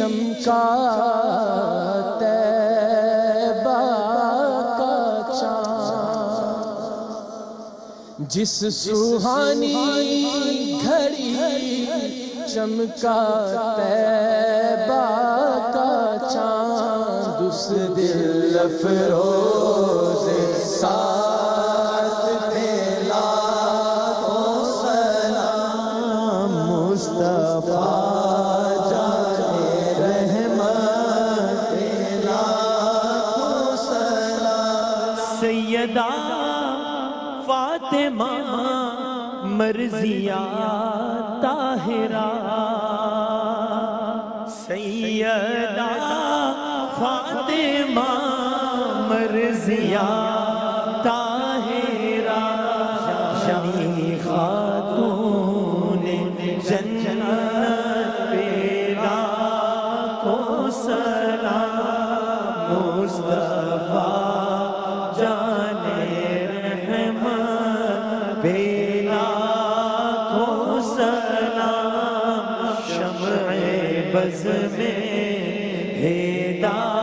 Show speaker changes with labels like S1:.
S1: چمکا طیبہ کا چاند، جس سوہانی گھڑی چمکا طیبہ کا چاند، اس دل افروز ساتھ پہ لاکھوں سلام، مصطفیٰ
S2: سیدہ فاطمہ مرضیہ طاہرہ، سیدہ فاطمہ مرضیہ طاہرہ، شمی خاتون جنت پہ لاکھوں سلام، مصطفیٰ بز میں ہدایت